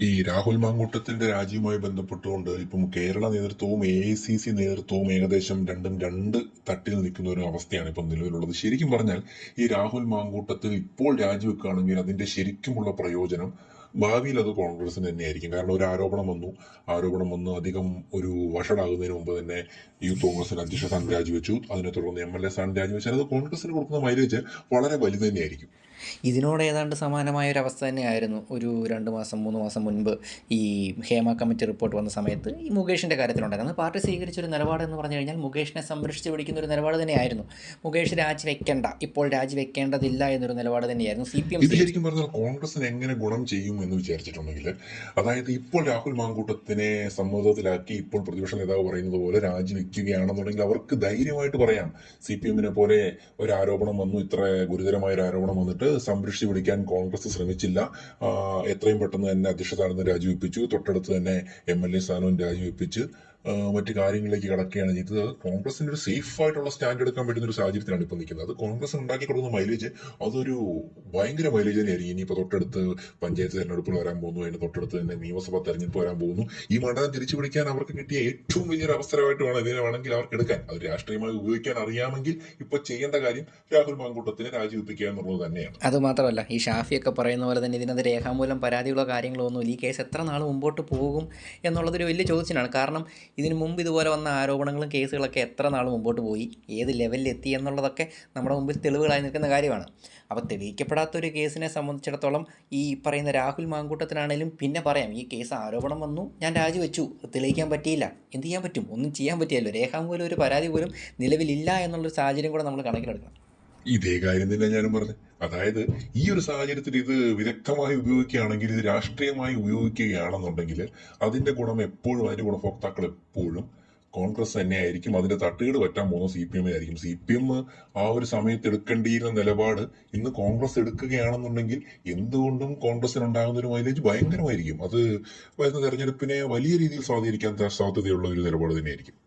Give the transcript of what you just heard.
ഈ രാഹുൽ മാങ്കൂട്ടത്തിന്റെ രാജിയുമായി ബന്ധപ്പെട്ടുകൊണ്ട് ഇപ്പം കേരള നേതൃത്വവും AICC നേതൃത്വവും ഏകദേശം രണ്ടും രണ്ട് തട്ടിൽ നിൽക്കുന്ന ഒരു അവസ്ഥയാണ് ഇപ്പം നിലവിലുള്ളത്. ശരിക്കും പറഞ്ഞാൽ ഈ രാഹുൽ മാങ്കൂട്ടത്തിൽ ഇപ്പോൾ രാജിവെക്കുകയാണെങ്കിൽ അതിന്റെ ശരിക്കുമുള്ള പ്രയോജനം ഭാവിയിൽ അത് കോൺഗ്രസിന് തന്നെയായിരിക്കും. കാരണം ഒരു ആരോപണം വന്ന് അധികം ഒരു വഷളാകുന്നതിന് മുമ്പ് തന്നെ യൂത്ത് കോൺഗ്രസിന്റെ അധ്യക്ഷ സ്ഥാനം രാജിവെച്ചു. അതിനെ തുടർന്ന് MLA സ്ഥാനം രാജിവെച്ചാൽ അത് കോൺഗ്രസിന് കൊടുക്കുന്ന മൈലേജ് വളരെ വലുത് തന്നെയായിരിക്കും. ഇതിനോട് ഏതാണ്ട് സമാനമായ ഒരു അവസ്ഥ തന്നെയായിരുന്നു ഒരു 2 മാസം 3 മാസം മുൻപ് ഈ ഹേമ കമ്മിറ്റി റിപ്പോർട്ട് വന്ന സമയത്ത് ഈ മുകേഷിൻ്റെ കാര്യത്തിലുണ്ടായിരുന്നു. അന്ന് പാർട്ടി സ്വീകരിച്ചൊരു നിലപാടെന്ന് പറഞ്ഞു കഴിഞ്ഞാൽ മുകേഷിനെ സംരക്ഷിച്ച് പിടിക്കുന്ന ഒരു നിലപാട് തന്നെയായിരുന്നു. മുകേഷ് രാജിവെക്കേണ്ട, ഇപ്പോൾ രാജിവെക്കേണ്ടതില്ല എന്നൊരു നിലപാട് തന്നെയായിരുന്നു CPM. ഇത് ശരിക്കും പറഞ്ഞാൽ കോൺഗ്രസിന് എങ്ങനെ ഗുണം ചെയ്യും എന്ന് വിചാരിച്ചിട്ടുണ്ടെങ്കിൽ, അതായത് ഇപ്പോൾ രാഹുൽ മാങ്കൂട്ടത്തിനെ സമ്മർദ്ദത്തിലാക്കി ഇപ്പോൾ പ്രതിപക്ഷ നേതാവ് പറയുന്നത് പോലെ രാജിവെക്കുകയാണെന്നുണ്ടെങ്കിൽ അവർക്ക് ധൈര്യമായിട്ട് പറയാം, CPM-നെ പോലെ ഒരു ആരോപണം വന്നു, ഇത്ര ഗുരുതരമായ ഒരു ആരോപണം വന്നിട്ട് സംരക്ഷിച്ച് പിടിക്കാൻ കോൺഗ്രസ് ശ്രമിച്ചില്ല. എത്രയും പെട്ടെന്ന് തന്നെ അധ്യക്ഷ സ്ഥാനം രാജിവെപ്പിച്ചു, തൊട്ടടുത്ത് തന്നെ MLA സ്ഥാനവും രാജിവെപ്പിച്ച് മറ്റു കാര്യങ്ങളിലേക്ക് കടക്കുകയാണ് ചെയ്തത്. കോൺഗ്രസിന്റെ ഒരു സേഫ് ആയിട്ടുള്ള സ്റ്റാൻഡ് എടുക്കാൻ പറ്റുന്ന ഒരു സാഹചര്യത്തിലാണ് ഇപ്പൊ നിൽക്കുന്നത്. അത് കോൺഗ്രസ് ഉണ്ടാക്കി കൊടുക്കുന്ന മൈലേജ് അതൊരു ഭയങ്കര മൈലേജ് തന്നെയായിരിക്കും. ഇനിയിപ്പോ തൊട്ടടുത്ത് പഞ്ചായത്ത് തെരഞ്ഞെടുപ്പുകൾ വരാൻ പോകുന്നു, അതിന് തൊട്ടടുത്ത് തന്നെ നിയമസഭാ തെരഞ്ഞെടുപ്പ് വരാൻ പോകുന്നു. ഈ മണ്ഡലം തിരിച്ചു പിടിക്കാൻ അവർക്ക് കിട്ടിയ ഏറ്റവും വലിയൊരു അവസരമായിട്ട് വേണം ഇതിനെ വേണമെങ്കിൽ അവർക്ക് എടുക്കാൻ. അത് രാഷ്ട്രീയമായി ഉപയോഗിക്കാൻ അറിയാമെങ്കിൽ ഇപ്പൊ ചെയ്യേണ്ട കാര്യം രാഹുൽ മാങ്കൂട്ടത്തിനെ രാജിവെപ്പിക്കുക എന്നുള്ളത് തന്നെയാണ്. അതുമാത്രമല്ല, ഈ ഷാഫിയൊക്കെ പറയുന്ന പോലെ തന്നെ ഇതിനകത്ത് രേഖാമൂലം പരാതികളോ കാര്യങ്ങളോ ഒന്നുമില്ല. ഈ കേസ് എത്ര നാൾ മുമ്പോട്ട് പോകും എന്നുള്ളതൊരു വലിയ ചോദ്യത്തിനാണ്. കാരണം ഇതിനു മുമ്പ് ഇതുപോലെ വന്ന ആരോപണങ്ങളും കേസുകളൊക്കെ എത്ര നാൾ മുമ്പോട്ട് പോയി, ഏത് ലെവലിലെത്തി എന്നുള്ളതൊക്കെ നമ്മുടെ മുമ്പിൽ തെളിവുകളായി നിൽക്കുന്ന കാര്യമാണ്. അപ്പോൾ തെളിയിക്കപ്പെടാത്തൊരു കേസിനെ സംബന്ധിച്ചിടത്തോളം ഈ പറയുന്ന രാഹുൽ മാങ്കൂട്ടത്തിനാണേലും പിന്നെ പറയാം, ഈ കേസ് ആരോപണം വന്നു, ഞാൻ രാജിവെച്ചു, തെളിയിക്കാൻ പറ്റിയില്ല, എന്ത് ചെയ്യാൻ പറ്റും, ഒന്നും ചെയ്യാൻ പറ്റിയല്ലോ, രേഖാമൂലം ഒരു പരാതി പോലും നിലവിലില്ല എന്നുള്ളൊരു സാഹചര്യം കൂടെ നമ്മൾ കണക്കിലെടുക്കണം. ഇതേ കാര്യം തന്നെ ഞാനും പറഞ്ഞു. അതായത് ഈ ഒരു സാഹചര്യത്തിൽ ഇത് വിദഗ്ധമായി ഉപയോഗിക്കുകയാണെങ്കിൽ, ഇത് രാഷ്ട്രീയമായി ഉപയോഗിക്കുകയാണെന്നുണ്ടെങ്കിൽ അതിന്റെ ഗുണം എപ്പോഴും, അതിന്റെ ഗുണഭോക്താക്കൾ എപ്പോഴും കോൺഗ്രസ് തന്നെയായിരിക്കും. അതിന്റെ തട്ടുകേട് പറ്റാൻ പോകുന്ന CPM ആയിരിക്കും. CPM ആ ഒരു സമയത്ത് എടുക്കേണ്ടിയിരുന്ന നിലപാട് ഇന്ന് കോൺഗ്രസ് എടുക്കുകയാണെന്നുണ്ടെങ്കിൽ എന്തുകൊണ്ടും കോൺഗ്രസിനുണ്ടാകുന്ന ഒരു മൈലേജ് ഭയങ്കരമായിരിക്കും. അത് വരുന്ന തെരഞ്ഞെടുപ്പിനെ വലിയ രീതിയിൽ സ്വാധീനിക്കാൻ സാധ്യതയുള്ള ഒരു നിലപാട് തന്നെയായിരിക്കും.